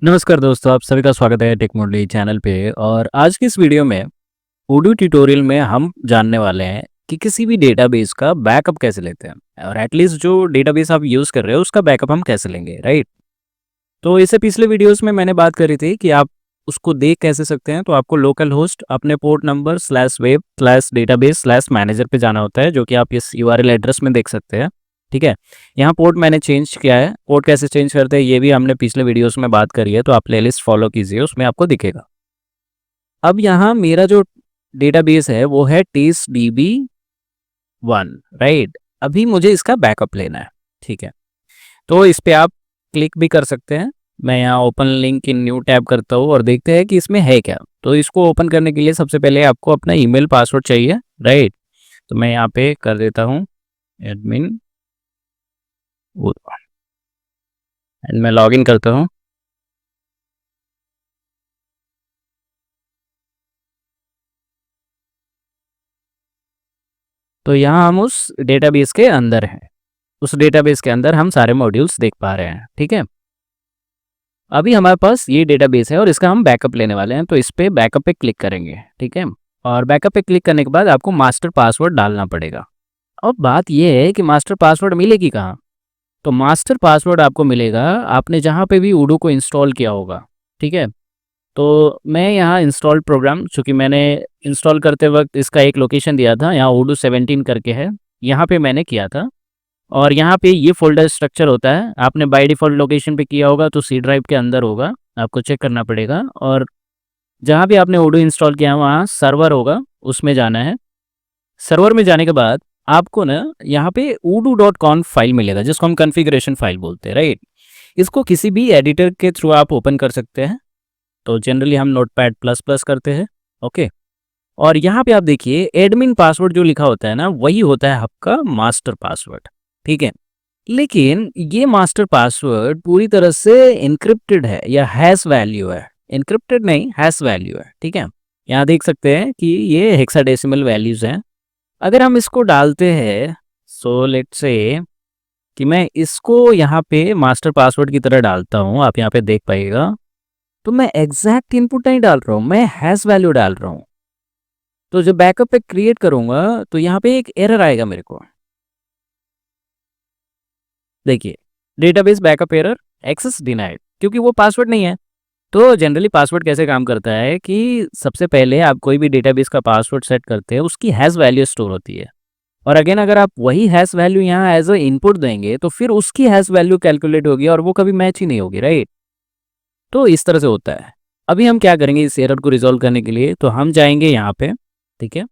नमस्कार दोस्तों, आप सभी का स्वागत है टेक मोडली चैनल पे। और आज की इस वीडियो में odoo ट्यूटोरियल में हम जानने वाले हैं कि किसी भी डेटाबेस का बैकअप कैसे लेते हैं और एटलीस्ट जो डेटाबेस आप यूज़ कर रहे हो उसका बैकअप हम कैसे लेंगे, राइट? तो इससे पिछले वीडियोस में मैंने बात करी थी कि आप उसको देख कैसे सकते हैं। तो आपको लोकल होस्ट अपने पोर्ट नंबर /web/database/manager पे जाना होता है, जो कि आप इस यूआरएल एड्रेस में देख सकते हैं। ठीक है, यहाँ पोर्ट मैंने चेंज किया है। पोर्ट कैसे चेंज करते हैं ये भी हमने पिछले वीडियोस में बात करी है, तो आप प्लेलिस्ट फॉलो कीजिए, उसमें आपको दिखेगा। अब यहाँ मेरा जो डेटाबेस है वो है TestDB1, राइट? अभी मुझे इसका बैकअप लेना है। ठीक है, तो इस पे आप क्लिक भी कर सकते हैं। मैं यहाँ open link in new tab करता हूँ और देखते हैं कि इसमें है क्या। तो इसको ओपन करने के लिए सबसे पहले आपको अपना ईमेल पासवर्ड चाहिए, राइट? तो मैं यहाँ पे कर देता हूँ एडमिन एंड मैं लॉगिन करता हूँ। तो यहाँ हम उस डेटाबेस के अंदर हैं। उस डेटाबेस के अंदर हम सारे मॉड्यूल्स देख पा रहे हैं। ठीक है, अभी हमारे पास ये डेटाबेस है और इसका हम बैकअप लेने वाले हैं। तो इस पे बैकअप पे क्लिक करेंगे। ठीक है, और बैकअप पे क्लिक करने के बाद आपको मास्टर पासवर्ड डालना पड़ेगा। अब बात ये है कि मास्टर पासवर्ड मिलेगी कहाँ? तो मास्टर पासवर्ड आपको मिलेगा आपने जहाँ पे भी odoo को इंस्टॉल किया होगा। ठीक है, तो मैं यहाँ इंस्टॉल प्रोग्राम, चूँकि मैंने इंस्टॉल करते वक्त इसका एक लोकेशन दिया था, यहाँ odoo 17 करके है, यहाँ पे मैंने किया था। और यहाँ पे ये फ़ोल्डर स्ट्रक्चर होता है। आपने बाय डिफ़ॉल्ट लोकेशन पे किया होगा तो सी ड्राइव के अंदर होगा, आपको चेक करना पड़ेगा। और जहाँ भी आपने odoo इंस्टॉल किया है वहाँ सर्वर होगा, उसमें जाना है। सर्वर में जाने के बाद आपको ना यहाँ पे odoo.conf फाइल मिलेगा, जिसको हम कॉन्फ़िगरेशन फाइल बोलते हैं, राइट? इसको किसी भी एडिटर के थ्रू आप ओपन कर सकते हैं। तो जनरली हम नोटपैड प्लस प्लस करते हैं। ओके, और यहाँ पे आप देखिए एडमिन पासवर्ड जो लिखा होता है ना, वही होता है आपका मास्टर पासवर्ड। ठीक है, लेकिन ये मास्टर पासवर्ड पूरी तरह से एन्क्रिप्टेड है या हैश वैल्यू है। एन्क्रिप्टेड नहीं, हैश वैल्यू है। ठीक है, यहाँ देख सकते हैं कि ये हेक्साडेसिमल वैल्यूज हैं। अगर हम इसको डालते हैं, सो लेट्स से कि मैं इसको यहाँ पे मास्टर पासवर्ड की तरह डालता हूँ, आप यहाँ पे देख पाइएगा। तो मैं एग्जैक्ट इनपुट नहीं डाल रहा हूँ, मैं हैश वैल्यू डाल रहा हूँ। तो जब बैकअप पे क्रिएट करूंगा तो यहाँ पे एक एरर आएगा मेरे को। देखिए, database backup error, access denied, क्योंकि वो पासवर्ड नहीं है। तो जनरली पासवर्ड कैसे काम करता है कि सबसे पहले आप कोई भी डेटाबेस का पासवर्ड सेट करते हैं, उसकी हैश वैल्यू स्टोर होती है। और अगेन अगर आप वही हैश वैल्यू यहाँ एज अ इनपुट देंगे तो फिर उसकी हैश वैल्यू कैलकुलेट होगी और वो कभी मैच ही नहीं होगी, राइट? तो इस तरह से होता है। अभी हम क्या करेंगे इस एरर को रिजॉल्व करने के लिए, तो हम जाएंगे यहाँ पे। ठीक है,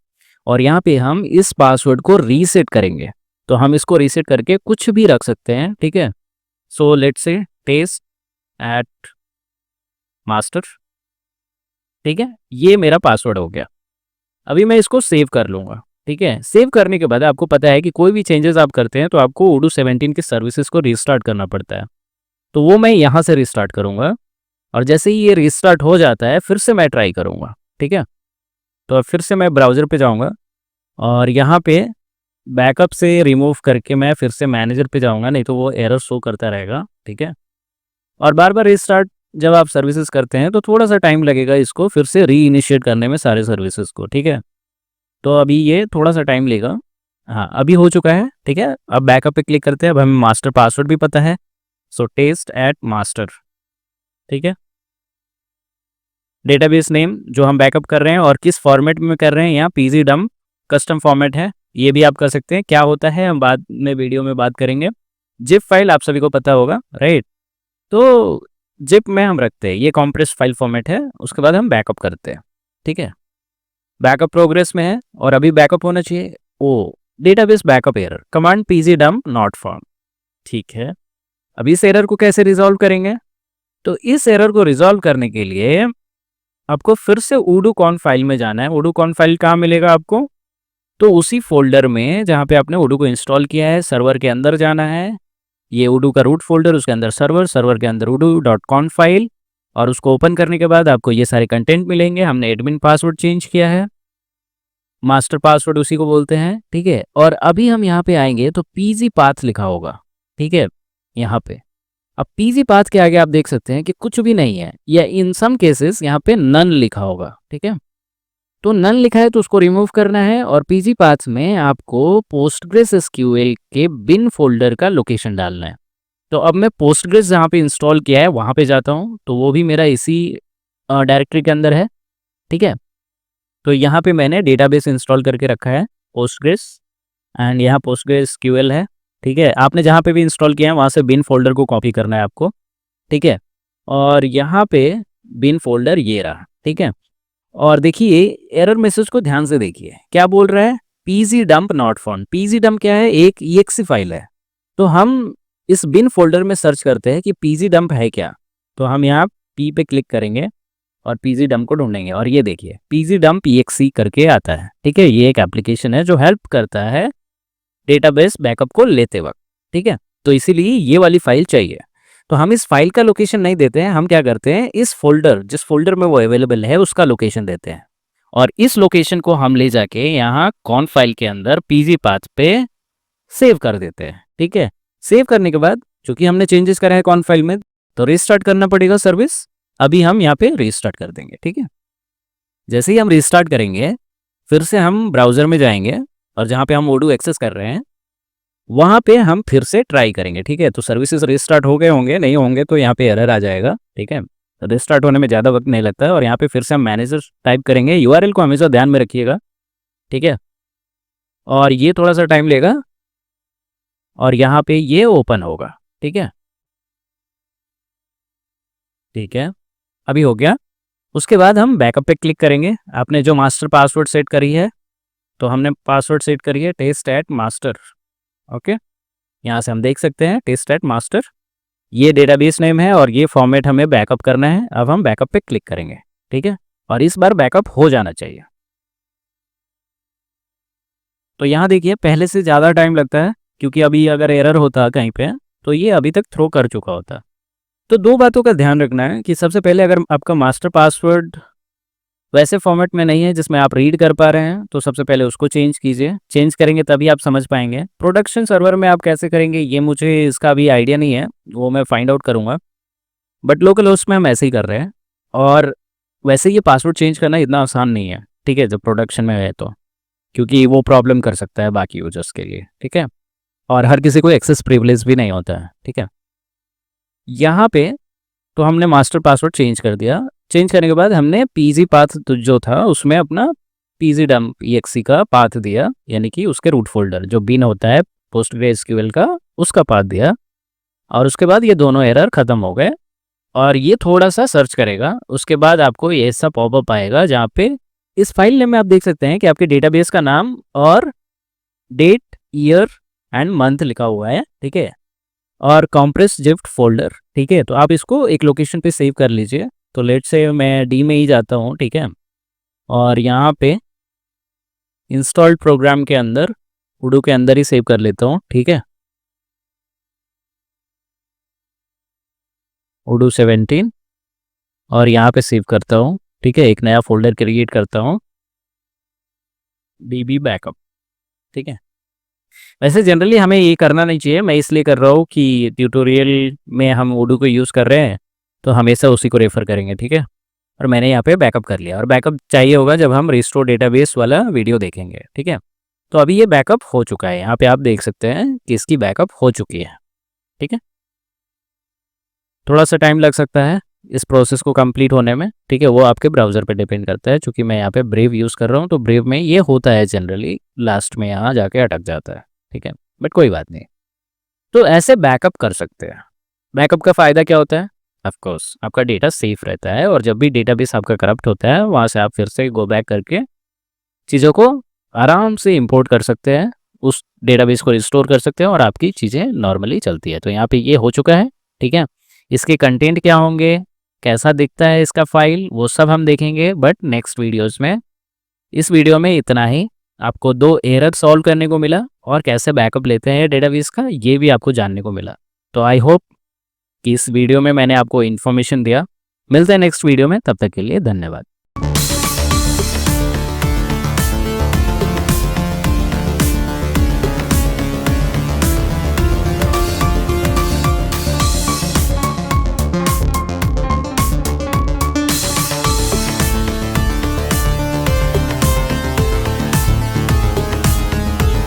और यहाँ पे हम इस पासवर्ड को रीसेट करेंगे। तो हम इसको रीसेट करके कुछ भी रख सकते हैं। ठीक है, so let's say test at master. ठीक है, ये मेरा पासवर्ड हो गया। अभी मैं इसको सेव कर लूँगा। ठीक है, सेव करने के बाद आपको पता है कि कोई भी चेंजेस आप करते हैं तो आपको odoo 17 की सर्विसेज को रिस्टार्ट करना पड़ता है। तो वो मैं यहाँ से रिस्टार्ट करूँगा और जैसे ही ये रिस्टार्ट हो जाता है फिर से मैं ट्राई करूँगा। ठीक है, तो अब फिर से मैं ब्राउज़र पे जाऊँगा और यहाँ पे बैकअप से रिमूव करके मैं फिर से मैनेजर पे जाऊँगा, नहीं तो वो एरर शो करता रहेगा। ठीक है, और बार-बार रिस्टार्ट जब आप सर्विसेज करते हैं तो थोड़ा-सा टाइम लगेगा इसको फिर से रीइनिशिएट करने में सारे सर्विसेज को। ठीक है, तो अभी ये थोड़ा-सा टाइम लेगा। हाँ, अभी हो चुका है। ठीक है, अब बैकअप पे क्लिक करते हैं। अब हमें मास्टर पासवर्ड भी पता है, सो टेस्ट एट मास्टर। ठीक है, डेटाबेस नेम जो हम बैकअप कर रहे हैं और किस फॉर्मेट में कर रहे हैं, यहाँ pgdump कस्टम फॉर्मेट है, ये भी आप कर सकते हैं। क्या होता है हम बाद में वीडियो में बात करेंगे। जिप फाइल आप सभी को पता होगा, राइट? तो जिप में हम रखते हैं, ये कॉम्प्रेस फाइल फॉर्मेट है। उसके बाद हम बैकअप करते हैं। ठीक है, बैकअप प्रोग्रेस में है और अभी बैकअप होना चाहिए। ओ, database backup error, command pgdump not found. ठीक है, अब इस एरर को कैसे रिजॉल्व करेंगे? तो इस एरर को रिजॉल्व करने के लिए आपको फिर से odoo कॉन फाइल में जाना है। odoo कॉन फाइल कहाँ मिलेगा आपको? तो उसी फोल्डर में जहाँ पे आपने odoo को इंस्टॉल किया है, सर्वर के अंदर जाना है। ये odoo का रूट फोल्डर, उसके अंदर सर्वर, सर्वर के अंदर odoo.conf फाइल, और उसको ओपन करने के बाद आपको ये सारे कंटेंट मिलेंगे। हमने एडमिन पासवर्ड चेंज किया है, मास्टर पासवर्ड उसी को बोलते हैं। ठीक है, और अभी हम यहाँ पे आएंगे तो pg पाथ लिखा होगा। ठीक है, यहाँ पे अब पीजी पाथ के आगे आप देख सकते हैं कि कुछ भी नहीं है, या इन सम केसेस यहाँ पे नन लिखा होगा, ठीक है। तो नन लिखा है तो उसको रिमूव करना है, और पीजी पाथ में आपको पोस्टग्रेस एसक्यूएल के बिन फोल्डर का लोकेशन डालना है। तो अब मैं पोस्टग्रेस जहाँ पे इंस्टॉल किया है वहाँ पे जाता हूँ, तो वो भी मेरा इसी डायरेक्टरी के अंदर है, ठीक है। तो यहाँ पे मैंने डेटाबेस इंस्टॉल करके रखा है पोस्टग्रेस, एंड यहाँ पोस्टग्रेस एसक्यूएल है, ठीक है। आपने जहाँ पे भी इंस्टॉल किया है वहाँ से बिन फोल्डर को कॉपी करना है आपको, ठीक है। और यहाँ पे बिन फोल्डर ये रहा, ठीक है। और देखिए एरर मैसेज को ध्यान से देखिए, क्या बोल रहा है, PG dump not found. PG dump क्या है, एक EXE फाइल है। तो हम इस बिन फोल्डर में सर्च करते हैं कि पीजी डंप है क्या, तो हम यहाँ पी पे क्लिक करेंगे और पीजी डंप को ढूंढेंगे, और ये देखिए पीजी डंप EXE करके आता है, ठीक है। ये एक एप्लीकेशन है जो हेल्प करता है डेटाबेस बैकअप को लेते वक्त, ठीक है। तो इसीलिए ये वाली फाइल चाहिए। तो हम इस फाइल का लोकेशन नहीं देते हैं, हम क्या करते हैं, इस फोल्डर जिस फोल्डर में वो अवेलेबल है उसका लोकेशन देते हैं, और इस लोकेशन को हम ले जाके यहाँ कॉन फाइल के अंदर पीजी पाथ पे सेव कर देते हैं, ठीक है। सेव करने के बाद चूंकि हमने चेंजेस करा है कॉन फाइल में, तो रिस्टार्ट करना पड़ेगा सर्विस। अभी हम यहाँ पे रिस्टार्ट कर देंगे, ठीक है। जैसे ही हम रिस्टार्ट करेंगे, फिर से हम ब्राउजर में जाएंगे, और जहाँ पे हम ओडू एक्सेस कर रहे हैं वहाँ पे हम फिर से ट्राई करेंगे, ठीक है। तो सर्विसेज रिस्टार्ट हो गए होंगे, नहीं होंगे तो यहाँ पे एरर आ जाएगा, ठीक है। रिस्टार्ट होने में ज़्यादा वक्त नहीं लगता है, और यहाँ पे फिर से हम मैनेजर टाइप करेंगे। यूआरएल को हमेशा ध्यान में रखिएगा, ठीक है। और ये थोड़ा सा टाइम लेगा, और यहाँ पे ये ओपन होगा, ठीक है, ठीक है। अभी हो गया। उसके बाद हम बैकअप पे क्लिक करेंगे। आपने जो मास्टर पासवर्ड सेट करी है, तो हमने पासवर्ड सेट करी है test@master, ओके। यहाँ से हम देख सकते हैं test@master, ये डेटाबेस नेम है, और ये फॉर्मेट हमें बैकअप करना है। अब हम बैकअप पे क्लिक करेंगे, ठीक है, और इस बार बैकअप हो जाना चाहिए। तो यहाँ देखिए पहले से ज़्यादा टाइम लगता है, क्योंकि अभी अगर एरर होता कहीं पे तो ये अभी तक थ्रो कर चुका होता। तो दो बातों का ध्यान रखना है कि सबसे पहले अगर आपका मास्टर पासवर्ड वैसे फॉर्मेट में नहीं है जिसमें आप रीड कर पा रहे हैं, तो सबसे पहले उसको चेंज कीजिए। चेंज करेंगे तभी आप समझ पाएंगे। प्रोडक्शन सर्वर में आप कैसे करेंगे ये मुझे इसका अभी आइडिया नहीं है, वो मैं फाइंड आउट करूँगा, बट लोकल होस्ट में हम ऐसे ही कर रहे हैं। और वैसे ये पासवर्ड चेंज करना इतना आसान नहीं है, ठीक है, जब प्रोडक्शन में है तो, क्योंकि वो प्रॉब्लम कर सकता है बाकी यूजर्स के लिए, ठीक है। और हर किसी को एक्सेस प्रिविलेज भी नहीं होता है, ठीक है। यहाँ पे तो हमने मास्टर पासवर्ड चेंज कर दिया। चेंज करने के बाद हमने पीजी पाथ जो था उसमें अपना पीजी डंप EXE का पाथ दिया, यानी कि उसके रूट फोल्डर जो बिन होता है पोस्टग्रेसक्यूएल का, उसका पाथ दिया। और उसके बाद ये दोनों एरर खत्म हो गए, और ये थोड़ा सा सर्च करेगा। उसके बाद आपको ये ऐसा पॉपअप आएगा जहाँ पे इस फाइल नेम में आप देख सकते हैं कि आपके डेटाबेस का नाम और डेट, ईयर एंड मंथ लिखा हुआ है, ठीक है, और कॉम्प्रेस जिफ्ट फोल्डर, ठीक है। तो आप इसको एक लोकेशन पे सेव कर लीजिए। तो लेट से मैं डी में ही जाता हूँ, ठीक है, और यहाँ पे इंस्टॉल्ड प्रोग्राम के अंदर उडू के अंदर ही सेव कर लेता हूँ, ठीक है, उडू 17, और यहाँ पे सेव करता हूँ, ठीक है। एक नया फोल्डर क्रिएट करता हूँ, DB बैकअप, ठीक है। वैसे जनरली हमें ये करना नहीं चाहिए, मैं इसलिए कर रहा हूँ कि ट्यूटोरियल में हम उडू को यूज़ कर रहे हैं, तो हमेशा उसी को रेफर करेंगे, ठीक है। और मैंने यहाँ पे बैकअप कर लिया, और बैकअप चाहिए होगा जब हम रिस्टोर डेटाबेस वाला वीडियो देखेंगे, ठीक है। तो अभी ये बैकअप हो चुका है, यहाँ पे आप देख सकते हैं कि इसकी बैकअप हो चुकी है, ठीक है। थोड़ा सा टाइम लग सकता है इस प्रोसेस को कंप्लीट होने में, ठीक है, वो आपके ब्राउज़र पे डिपेंड करता है। चूँकि मैं यहाँ पे ब्रेव यूज़ कर रहा हूँ, तो ब्रेव में ये होता है जनरली, लास्ट में यहाँ जाके अटक जाता है, ठीक है, बट कोई बात नहीं। तो ऐसे बैकअप कर सकते हैं। बैकअप का फ़ायदा क्या होता है, ऑफ कोर्स आपका डेटा सेफ रहता है, और जब भी डेटाबेस आपका करप्ट होता है वहाँ से आप फिर से गो बैक करके चीज़ों को आराम से इंपोर्ट कर सकते हैं, उस डेटाबेस को रिस्टोर कर सकते हैं, और आपकी चीज़ें नॉर्मली चलती है। तो यहाँ पे ये हो चुका है, ठीक है। इसके कंटेंट क्या होंगे, कैसा दिखता है इसका फाइल, वो सब हम देखेंगे बट नेक्स्ट वीडियोज़ में। इस वीडियो में इतना ही। आपको 2 एरर सॉल्व करने को मिला, और कैसे बैकअप लेते हैं डेटाबेस का ये भी आपको जानने को मिला। तो आई होप कि इस वीडियो में मैंने आपको इन्फॉर्मेशन दिया। मिलते हैं नेक्स्ट वीडियो में, तब तक के लिए धन्यवाद।